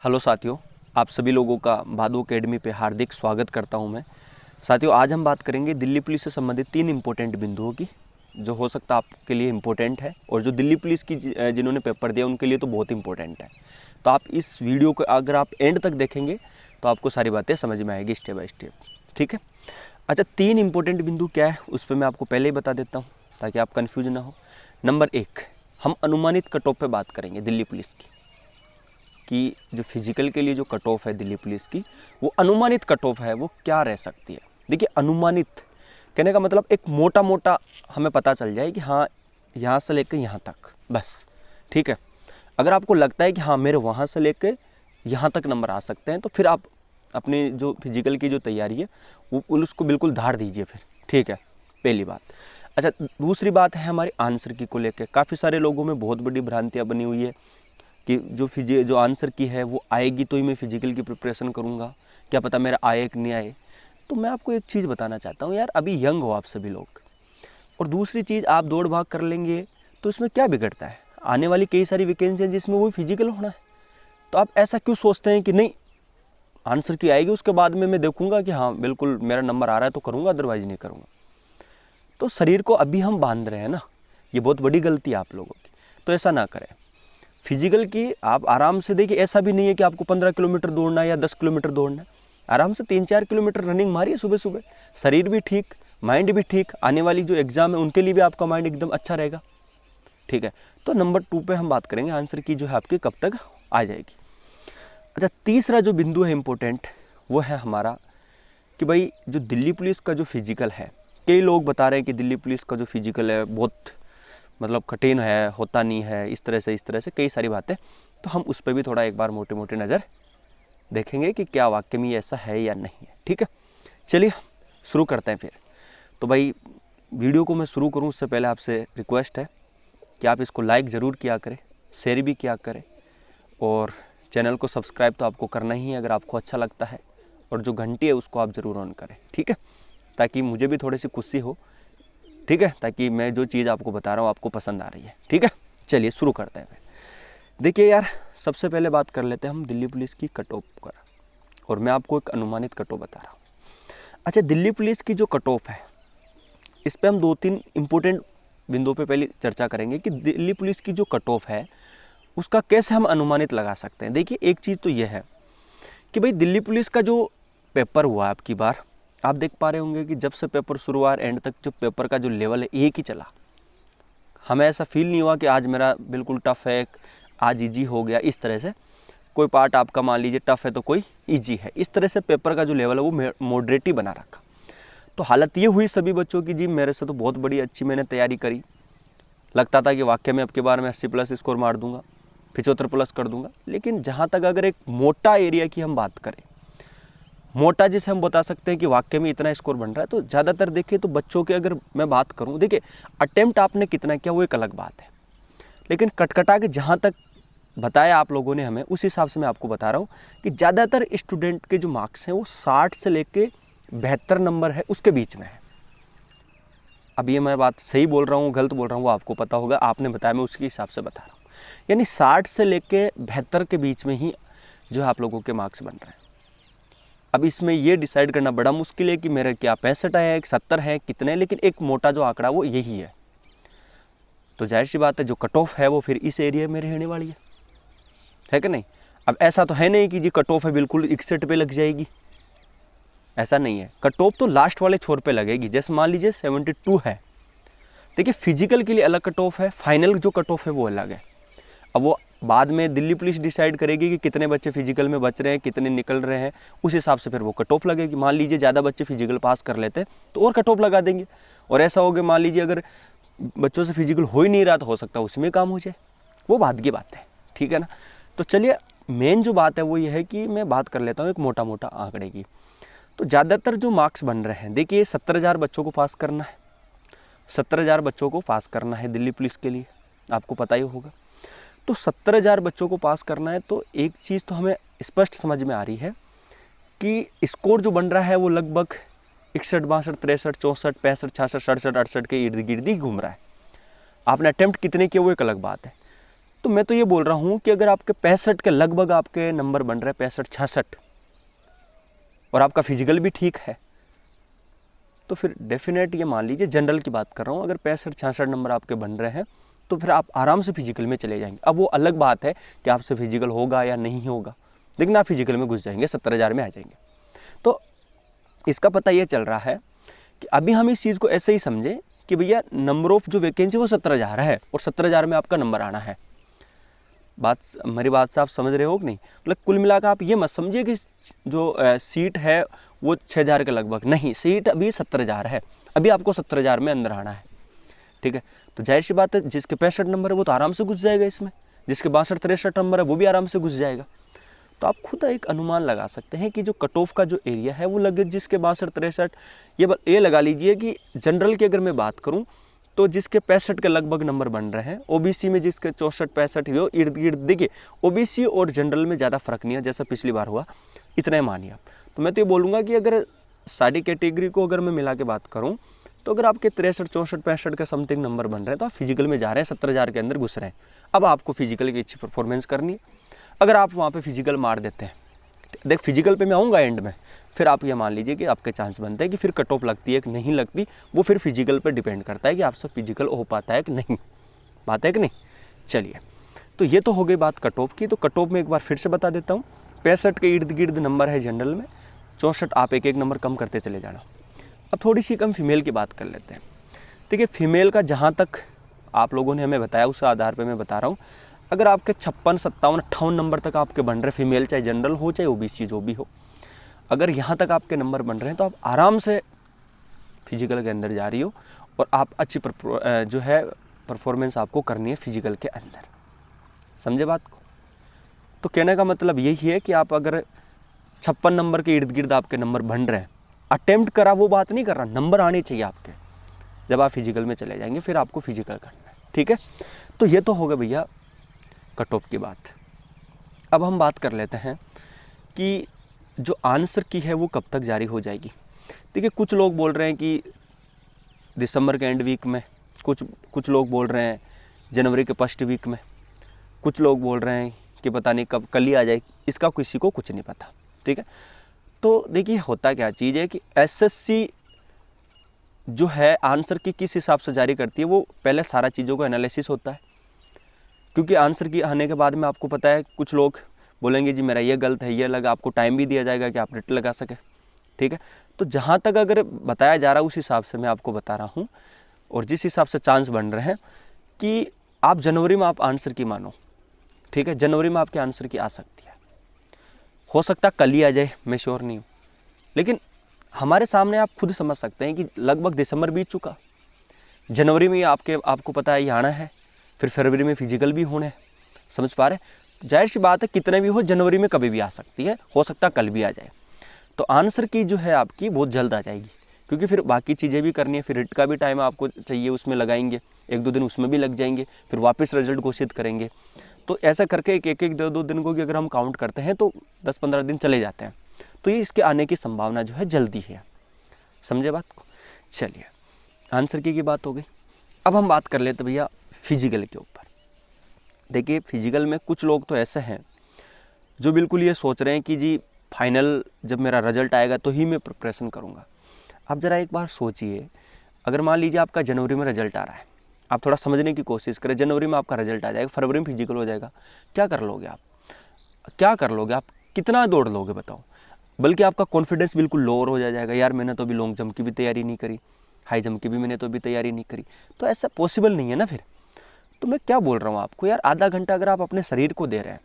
Hello साथियों, आप सभी लोगों का भादु एकेडमी पे हार्दिक स्वागत करता हूं मैं। साथियों, आज हम बात करेंगे दिल्ली पुलिस से संबंधित 3 इम्पोर्टेंट बिंदुओं की, जो हो सकता है आपके लिए इम्पोर्टेंट है और जो दिल्ली पुलिस की जिन्होंने पेपर दिया उनके लिए तो बहुत इंपॉर्टेंट है। तो आप इस वीडियो को अगर आप एंड तक देखेंगे तो आपको सारी बातें समझ में आएगी स्टेप बाय स्टेप। ठीक है। अच्छा, 3 इम्पोर्टेंट बिंदु क्या है उस पर मैं आपको पहले ही बता देता हूँ ताकि आप कन्फ्यूज ना हो। नंबर 1, हम अनुमानित कट ऑफ पे बात करेंगे दिल्ली पुलिस की, कि जो फिजिकल के लिए जो कट ऑफ है दिल्ली पुलिस की, वो अनुमानित कट ऑफ है वो क्या रह सकती है। देखिए, अनुमानित कहने का मतलब एक मोटा मोटा हमें पता चल जाए कि हाँ यहाँ से लेकर यहाँ तक, बस। ठीक है। अगर आपको लगता है कि हाँ मेरे वहाँ से लेकर यहाँ तक नंबर आ सकते हैं तो फिर आप अपनी जो फिजिकल की जो तैयारी है वो उसको बिल्कुल धार दीजिए फिर। ठीक है, पहली बात। अच्छा, दूसरी बात है हमारी आंसर की को लेकर। काफ़ी सारे लोगों में बहुत बड़ी भ्रांतियाँ बनी हुई है कि जो आंसर की है वो आएगी तो ही मैं फिजिकल की प्रिपरेशन करूँगा, क्या पता मेरा आए कि नहीं आए। तो मैं आपको एक चीज़ बताना चाहता हूँ यार, अभी यंग हो आप सभी लोग, और दूसरी चीज़ आप दौड़ भाग कर लेंगे तो इसमें क्या बिगड़ता है। आने वाली कई सारी वैकेंसी हैं जिसमें वो फिजिकल होना है। तो आप ऐसा क्यों सोचते हैं कि नहीं आंसर की आएगी उसके बाद में मैं देखूँगा कि हाँ बिल्कुल मेरा नंबर आ रहा है तो करूँगा, अदरवाइज नहीं करूँगा। तो शरीर को अभी हम बांध रहे हैं ना, ये बहुत बड़ी गलती है आप लोगों की। तो ऐसा ना करें। फिजिकल की आप आराम से देखिए, ऐसा भी नहीं है कि आपको 15 किलोमीटर दौड़ना है या 10 किलोमीटर दौड़ना है। आराम से 3-4 किलोमीटर रनिंग मारिए सुबह सुबह। शरीर भी ठीक, माइंड भी ठीक। आने वाली जो एग्ज़ाम है उनके लिए भी आपका माइंड एकदम अच्छा रहेगा। ठीक है। तो नंबर 2 पे हम बात करेंगे आंसर की जो है आपकी कब तक आ जाएगी। अच्छा, तीसरा जो बिंदु है इम्पोर्टेंट, वो है हमारा कि भाई जो दिल्ली पुलिस का जो फिजिकल है, कई लोग बता रहे हैं कि दिल्ली पुलिस का जो फिजिकल है बहुत मतलब कठिन है, होता नहीं है, इस तरह से कई सारी बातें। तो हम उस पर भी थोड़ा एक बार मोटे मोटे नज़र देखेंगे कि क्या वाकई में ऐसा है या नहीं है। ठीक है, चलिए शुरू करते हैं फिर। तो भाई वीडियो को मैं शुरू करूं उससे पहले आपसे रिक्वेस्ट है कि आप इसको लाइक ज़रूर किया करें, शेयर भी किया करें, और चैनल को सब्सक्राइब तो आपको करना ही है अगर आपको अच्छा लगता है, और जो घंटी है उसको आप ज़रूर ऑन करें। ठीक है, ताकि मुझे भी थोड़ी सी खुशी हो। ठीक है, ताकि मैं जो चीज़ आपको बता रहा हूँ आपको पसंद आ रही है। ठीक है, चलिए शुरू करते हैं फिर। देखिए यार, सबसे पहले बात कर लेते हैं हम दिल्ली पुलिस की कट ऑफ पर, और मैं आपको एक अनुमानित कट ऑफ बता रहा हूँ। अच्छा, दिल्ली पुलिस की जो कट ऑफ है इस पर हम 2-3 इम्पोर्टेंट बिंदुओं पे पहले चर्चा करेंगे कि दिल्ली पुलिस की जो कट ऑफ है उसका कैसे हम अनुमानित लगा सकते हैं। देखिए, एक चीज़ तो यह है कि भाई दिल्ली पुलिस का जो पेपर हुआ अब की बार, आप देख पा रहे होंगे कि जब से पेपर शुरू हुआ एंड तक जो पेपर का जो लेवल है एक ही चला। हमें ऐसा फील नहीं हुआ कि आज मेरा बिल्कुल टफ है, आज इजी हो गया। इस तरह से कोई पार्ट आपका मान लीजिए टफ है तो कोई इजी है, इस तरह से पेपर का जो लेवल है वो मॉडरेट ही बना रखा। तो हालत ये हुई सभी बच्चों की, जी मेरे से तो बहुत बड़ी अच्छी मैंने तैयारी करी, लगता था कि वाकई में अब की बार मैं 80+ स्कोर मार दूंगा, 75+ कर दूंगा। लेकिन जहाँ तक अगर एक मोटा एरिया की हम बात करें, मोटा जिसे हम बता सकते हैं कि वाकई में इतना स्कोर बन रहा है, तो ज़्यादातर देखिए तो बच्चों के अगर मैं बात करूं, देखिए अटेम्प्ट आपने कितना किया वो एक अलग बात है, लेकिन कटकटा के जहाँ तक बताया आप लोगों ने हमें उस हिसाब से मैं आपको बता रहा हूँ कि ज़्यादातर स्टूडेंट के जो मार्क्स हैं वो 60 से लेके 72 नंबर है उसके बीच में है। अब ये मैं बात सही बोल रहा हूँ गलत बोल रहा हूँ वो आपको पता होगा, आपने बताया, मैं उसके हिसाब से बता रहा हूँ। यानी 60 से लेके 72 के बीच में ही जो है आप लोगों के मार्क्स बन रहे हैं। अब इसमें ये डिसाइड करना बड़ा मुश्किल है कि मेरा क्या 65 है, 70 है, कितने, लेकिन एक मोटा जो आंकड़ा वो यही है। तो जाहिर सी बात है जो कट ऑफ है वो फिर इस एरिया में रहने वाली है कि नहीं। अब ऐसा तो है नहीं कि जी कट ऑफ है बिल्कुल 61 पे लग जाएगी, ऐसा नहीं है। कट ऑफ तो लास्ट वाले छोर पे लगेगी। जैसे मान लीजिए 72 है, देखिए फिजिकल के लिए अलग कट ऑफ है, फाइनल जो कट ऑफ है वो अलग है। अब वो बाद में दिल्ली पुलिस डिसाइड करेगी कि कितने बच्चे फिजिकल में बच रहे हैं, कितने निकल रहे हैं, उस हिसाब से फिर वो कट ऑफ लगेगी। मान लीजिए ज़्यादा बच्चे फिजिकल पास कर लेते हैं तो और कट ऑफ लगा देंगे, और ऐसा हो गया मान लीजिए अगर बच्चों से फिजिकल हो ही नहीं रहा तो हो सकता है उसमें काम हो जाए, वो बाद की बात है। ठीक है ना। तो चलिए, मेन जो बात है वो ये है कि मैं बात कर लेता हूँ एक मोटा मोटा आंकड़े की। तो ज़्यादातर जो मार्क्स बन रहे हैं, देखिए 70,000 बच्चों को पास करना है, 70,000 बच्चों को पास करना है दिल्ली पुलिस के लिए, आपको पता ही होगा। तो 70,000 बच्चों को पास करना है, तो एक चीज़ तो हमें स्पष्ट समझ में आ रही है कि स्कोर जो बन रहा है वो लगभग 61, 62, 63, 64, 65, 66, 67, 68 के इर्द गिर्द ही घूम रहा है। आपने अटेम्प्ट कितने किए वो एक अलग बात है। तो मैं तो ये बोल रहा हूँ कि अगर आपके 65 के लगभग आपके नंबर बन रहे हैं, 65-66, और आपका फिजिकल भी ठीक है, तो फिर डेफिनेट ये मान लीजिए, जनरल की बात कर रहा हूँ, अगर 65-66 नंबर आपके बन रहे हैं तो फिर आप आराम से फिजिकल में चले जाएंगे। अब वो अलग बात है कि आपसे फिजिकल होगा या नहीं होगा, लेकिन आप फिजिकल में घुस जाएंगे, 70,000 में आ जाएंगे। तो इसका पता ये चल रहा है कि अभी हम इस चीज़ को ऐसे ही समझें कि भैया नंबर ऑफ जो वैकेंसी वो 70,000 है और 70,000 में आपका नंबर आना है। मेरी बात से आप समझ रहे हो कि नहीं? मतलब कुल मिलाकर आप ये मत समझिए कि जो सीट है वो 6,000 के लगभग, नहीं, सीट अभी 70,000 है, अभी आपको 70,000 में अंदर आना है, ठीक है। तो जाहिर सी बात है, जिसके 65 नंबर है वो तो आराम से घुस जाएगा इसमें, जिसके 62-63 नंबर है वो भी आराम से घुस जाएगा। तो आप खुद एक अनुमान लगा सकते हैं कि जो कट ऑफ का जो एरिया है वो लगभग जिसके 62-63, ये लगा लीजिए कि जनरल की अगर मैं बात करूं तो जिसके 65 के लगभग नंबर बन रहे हैं, ओबीसी में जिसके 64-65 वो इर्द गिर्द, देखिए ओबीसी और जनरल में ज़्यादा फर्क नहीं है, जैसा पिछली बार हुआ, इतना ही मानिए आप। तो मैं तो ये बोलूँगा कि अगर सारी कैटेगरी को अगर मैं मिला के बात करूँ तो अगर आपके 63-64-65 के समथिंग नंबर बन रहे हैं तो आप फिजिकल में जा रहे हैं, 70,000 के अंदर घुस रहे हैं। अब आपको फिजिकल की अच्छी परफॉर्मेंस करनी है। अगर आप वहाँ पे फिजिकल मार देते हैं, देख फिजिकल पे मैं आऊँगा एंड में, फिर आप ये मान लीजिए कि आपके चांस बनते हैं कि फिर कट ऑफ लगती है कि नहीं लगती, वो फिर फिजिकल पे डिपेंड करता है कि आपसे फिजिकल हो पाता है कि नहीं, बात है कि नहीं। चलिए, तो ये तो हो गई बात कट ऑफ की। तो कट ऑफ में एक बार फिर से बता देता हूँ, 65 के इर्द गिर्द नंबर है जनरल में, 64 आप एक नंबर कम करते चले जाना। अब थोड़ी सी कम फीमेल की बात कर लेते हैं। देखिए फीमेल का जहाँ तक आप लोगों ने हमें बताया उस आधार पर मैं बता रहा हूँ, अगर आपके 56, 57, 58 नंबर तक आपके बन रहे फीमेल, चाहे जनरल हो चाहे ओबीसी जो भी हो, अगर यहाँ तक आपके नंबर बन रहे हैं तो आप आराम से फिजिकल के अंदर जा रही हो और आप अच्छी जो है परफॉर्मेंस आपको करनी है फिजिकल के अंदर। समझे बात को? तो कहने का मतलब यही है कि आप अगर 56 नंबर के इर्द गिर्द आपके नंबर बन रहे हैं, अटेम्प्ट करा वो बात नहीं कर रहा, नंबर आने चाहिए आपके। जब आप फिजिकल में चले जाएंगे फिर आपको फिजिकल करना है, ठीक है। तो ये तो होगा भैया कट ऑफ की बात। अब हम बात कर लेते हैं कि जो आंसर की है वो कब तक जारी हो जाएगी। देखिए कुछ लोग बोल रहे हैं कि दिसंबर के एंड वीक में, कुछ लोग बोल रहे हैं जनवरी के फर्स्ट वीक में, कुछ लोग बोल रहे हैं कि पता नहीं कब, कल ही आ जाए, इसका किसी को कुछ नहीं पता, ठीक है। तो देखिए होता क्या चीज़ है कि एसएससी जो है आंसर की किस हिसाब से जारी करती है, वो पहले सारा चीज़ों को एनालिसिस होता है, क्योंकि आंसर की आने के बाद में आपको पता है कुछ लोग बोलेंगे जी मेरा ये गलत है, ये लगा, आपको टाइम भी दिया जाएगा कि आप रिट लगा सके, ठीक है। तो जहाँ तक अगर बताया जा रहा है उस हिसाब से मैं आपको बता रहा हूँ, और जिस हिसाब से चांस बन रहे हैं कि आप जनवरी में आप आंसर की मानो, ठीक है, जनवरी में आपके आंसर की आ सकती है, हो सकता है कल ही आ जाए, मैं श्योर नहीं हूँ, लेकिन हमारे सामने आप खुद समझ सकते हैं कि लगभग दिसंबर बीत चुका, जनवरी में आपको पता है ये आना है, फिर फरवरी में फिजिकल भी होने, समझ पा रहे हैं। जाहिर सी बात है कितने भी हो जनवरी में कभी भी आ सकती है, हो सकता है कल भी आ जाए। तो आंसर की जो है आपकी बहुत जल्द आ जाएगी, क्योंकि फिर बाकी चीज़ें भी करनी है, फिर रिट का भी टाइम आपको चाहिए, उसमें लगाएंगे 1-2 दिन, उसमें भी लग जाएंगे, फिर वापस रिजल्ट घोषित करेंगे। तो ऐसा करके एक 2 दिन को भी अगर हम काउंट करते हैं तो 10-15 दिन चले जाते हैं। तो ये इसके आने की संभावना जो है जल्दी है, समझे बात को। चलिए आंसर की बात हो गई। अब हम बात कर लेते भैया फिजिकल के ऊपर। देखिए फिजिकल में कुछ लोग तो ऐसे हैं जो बिल्कुल ये सोच रहे हैं कि जी फाइनल जब मेरा रिजल्ट आएगा तो ही मैं प्रिपरेशन करूँगा। आप ज़रा एक बार सोचिए, अगर मान लीजिए आपका जनवरी में रिजल्ट आ रहा है, आप थोड़ा समझने की कोशिश करें, जनवरी में आपका रिजल्ट आ जाएगा, फरवरी में फिजिकल हो जाएगा, क्या कर लोगे आप? क्या कर लोगे आप? कितना दौड़ लोगे बताओ? बल्कि आपका कॉन्फिडेंस बिल्कुल लोअर हो जाएगा, यार मैंने तो अभी लॉन्ग जंप की भी तैयारी नहीं करी, हाई जंप की भी मैंने तो अभी तैयारी नहीं करी। तो ऐसा पॉसिबल नहीं है ना फिर। तो मैं क्या बोल रहा हूँ आपको, यार आधा घंटा अगर आप अपने शरीर को दे रहे हैं,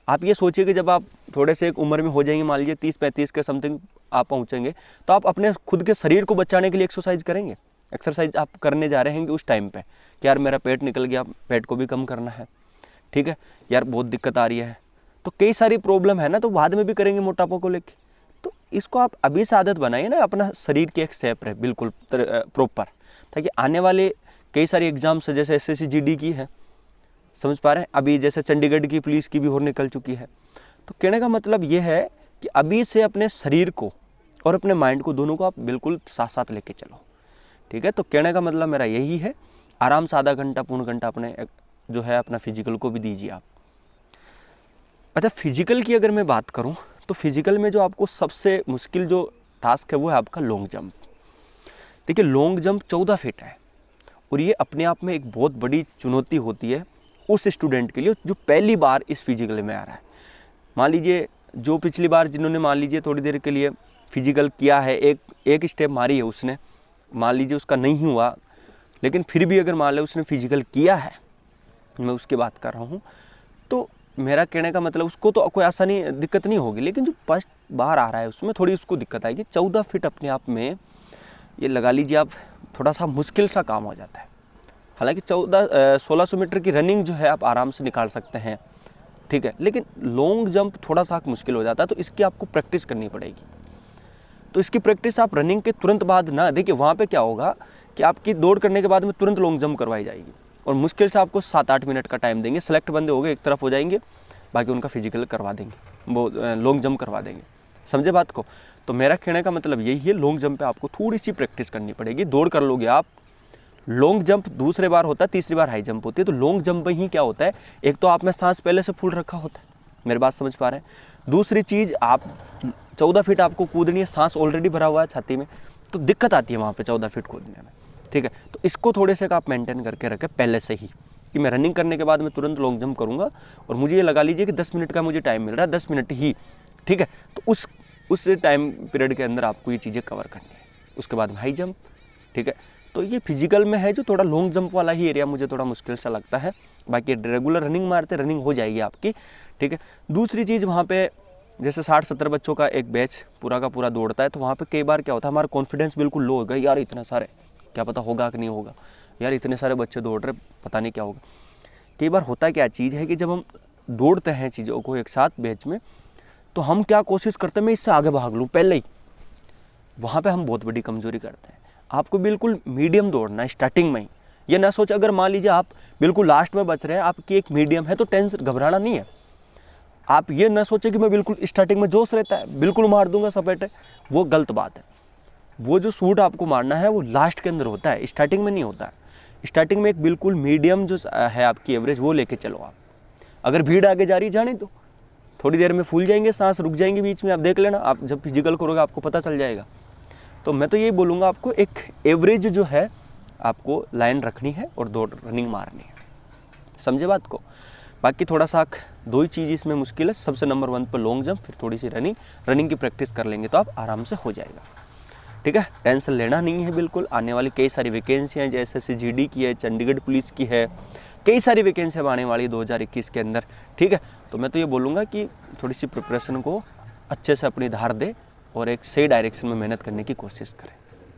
आप ये सोचिए कि जब आप थोड़े से एक उम्र में हो जाएंगे, मान लीजिए 30-35 के समथिंग आप पहुँचेंगे, तो आप अपने खुद के शरीर को बचाने के लिए एक्सरसाइज करेंगे। एक्सरसाइज आप करने जा रहे हैं उस टाइम पे कि यार मेरा पेट निकल गया, पेट को भी कम करना है, ठीक है, यार बहुत दिक्कत आ रही है, तो कई सारी प्रॉब्लम है ना, तो बाद में भी करेंगे मोटापा को लेके। तो इसको आप अभी से आदत बनाइए ना, अपना शरीर की एक शेप रहे बिल्कुल प्रॉपर, ताकि आने वाले कई सारी एग्जाम्स है, जैसे SSC GD की है, समझ पा रहे हैं, अभी जैसे चंडीगढ़ की पुलिस की भी और निकल चुकी है। तो कहने का मतलब ये है कि अभी से अपने शरीर को और अपने माइंड को दोनों को आप बिल्कुल साथ साथ लेके चलो, ठीक है। तो कहने का मतलब मेरा यही है, आराम से आधा घंटा पौन घंटा अपने जो है अपना फिजिकल को भी दीजिए आप। अच्छा, फिजिकल की अगर मैं बात करूं तो फिजिकल में जो आपको सबसे मुश्किल जो टास्क है वो है आपका लॉन्ग जंप। देखिए, लॉन्ग जंप 14 फीट है और ये अपने आप में एक बहुत बड़ी चुनौती होती है उस स्टूडेंट के लिए जो पहली बार इस फिजिकल में आ रहा है। मान लीजिए जो पिछली बार जिन्होंने मान लीजिए थोड़ी देर के लिए फिजिकल किया है, एक स्टेप मारी है उसने, मान लीजिए उसका नहीं हुआ, लेकिन फिर भी अगर मान लो उसने फिजिकल किया है, मैं उसकी बात कर रहा हूँ, तो मेरा कहने का मतलब उसको तो कोई आसानी दिक्कत नहीं होगी, लेकिन जो फर्स्ट बार आ रहा है उसमें थोड़ी उसको दिक्कत आएगी। 14 फीट अपने आप में ये लगा लीजिए आप थोड़ा सा मुश्किल सा काम हो जाता है। हालांकि 1600 मीटर की रनिंग जो है आप आराम से निकाल सकते हैं, ठीक है, लेकिन लॉन्ग जंप थोड़ा सा मुश्किल हो जाता है, तो इसकी आपको प्रैक्टिस करनी पड़ेगी। तो इसकी प्रैक्टिस आप रनिंग के तुरंत बाद ना, देखिए वहाँ पे क्या होगा कि आपकी दौड़ करने के बाद में तुरंत लॉन्ग जंप करवाई जाएगी और मुश्किल से आपको 7-8 मिनट का टाइम देंगे। सेलेक्ट बंदे हो गए, एक तरफ हो जाएंगे, बाकी उनका फिजिकल करवा देंगे, वो लॉन्ग जंप करवा देंगे। समझे बात को? तो मेरा कहने का मतलब यही है, लॉन्ग जंप पे आपको थोड़ी सी प्रैक्टिस करनी पड़ेगी। दौड़ कर लोगे आप, लॉन्ग जंप दूसरे बार होता है, तीसरी बार हाई जंप होती है। तो लॉन्ग जंप में ही क्या होता है, एक तो आप में सांस पहले से फूल रखा होता है, मेरी बात समझ पा रहे हैं। दूसरी चीज़, आप 14 फीट आपको कूदनी है, सांस ऑलरेडी भरा हुआ है छाती में, तो दिक्कत आती है वहाँ पे 14 फीट कूदने में, ठीक है। तो इसको थोड़े से आप मेंटेन करके रखें पहले से ही, कि मैं रनिंग करने के बाद मैं तुरंत लॉन्ग जंप करूँगा और मुझे ये लगा लीजिए कि 10 मिनट का मुझे टाइम मिल रहा है, 10 मिनट ही, ठीक है। तो उस टाइम पीरियड के अंदर आपको ये चीज़ें कवर करनी है। उसके बाद हाई जंप, ठीक है। तो ये फिजिकल में है जो थोड़ा लॉन्ग जंप वाला ही एरिया मुझे थोड़ा मुश्किल सा लगता है, बाकी रेगुलर रनिंग मारते रनिंग हो जाएगी आपकी, ठीक है। दूसरी चीज़, वहाँ पे जैसे 60-70 बच्चों का एक बैच पूरा का पूरा दौड़ता है, तो वहाँ पे कई बार क्या होता है, हमारा कॉन्फिडेंस बिल्कुल लो हो गया, यार इतने सारे, क्या पता होगा कि नहीं होगा, यार इतने सारे बच्चे दौड़ रहे, पता नहीं क्या होगा। कई बार होता क्या चीज़ है कि जब हम दौड़ते हैं चीज़ों को एक साथ बैच में, तो हम क्या कोशिश करते हैं, मैं इससे आगे भाग लूँ पहले ही, वहाँ पे हम बहुत बड़ी कमजोरी करते हैं। आपको बिल्कुल मीडियम दौड़ना है स्टार्टिंग में ही। ये ना सोच, अगर मान लीजिए आप बिल्कुल लास्ट में बच रहे हैं, आपकी एक मीडियम है, तो टेंशन घबराना नहीं है। आप ये ना सोचे कि मैं बिल्कुल स्टार्टिंग में जोश रहता है, बिल्कुल मार दूंगा सपेटे, वो गलत बात है। वो जो शूट आपको मारना है वो लास्ट के अंदर होता है, स्टार्टिंग में नहीं होता है। स्टार्टिंग में एक बिल्कुल मीडियम जो है आपकी एवरेज, वो लेके चलो आप। अगर भीड़ आगे जा रही जाने दो, थोड़ी देर में फूल जाएंगे, सांस रुक जाएंगे बीच में, आप देख लेना, आप जब फिजिकल करोगे आपको पता चल जाएगा। तो मैं तो यही बोलूँगा, आपको एक एवरेज जो है आपको लाइन रखनी है और दौड़ रनिंग मारनी है। समझे बात को? बाकी थोड़ा सा 2 ही चीज़ इसमें मुश्किल है, सबसे नंबर 1 पर लॉन्ग जंप, फिर थोड़ी सी रनिंग की प्रैक्टिस कर लेंगे तो आप आराम से हो जाएगा, ठीक है। टेंशन लेना नहीं है बिल्कुल। आने वाली कई सारी वैकेंसियाँ, जैसे SSGD की है, चंडीगढ़ पुलिस की है, कई सारी वैकेंसियाँ आने वाली 2021 के अंदर, ठीक है। तो मैं तो ये बोलूँगा कि थोड़ी सी प्रिपरेशन को अच्छे से अपनी धार दे और एक सही डायरेक्शन में मेहनत करने की कोशिश करें,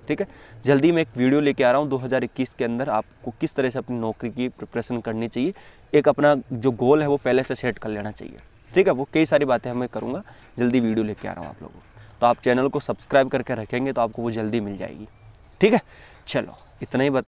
ठीक है। जल्दी मैं एक वीडियो लेके आ रहा हूँ 2021 के अंदर, आपको किस तरह से अपनी नौकरी की प्रिपरेशन करनी चाहिए, एक अपना जो गोल है वो पहले से सेट कर लेना चाहिए, ठीक है। वो कई सारी बातें मैं करूँगा, जल्दी वीडियो लेके आ रहा हूँ आप लोगों को। तो आप चैनल को सब्सक्राइब करके रखेंगे तो आपको वो जल्दी मिल जाएगी, ठीक है। चलो इतना ही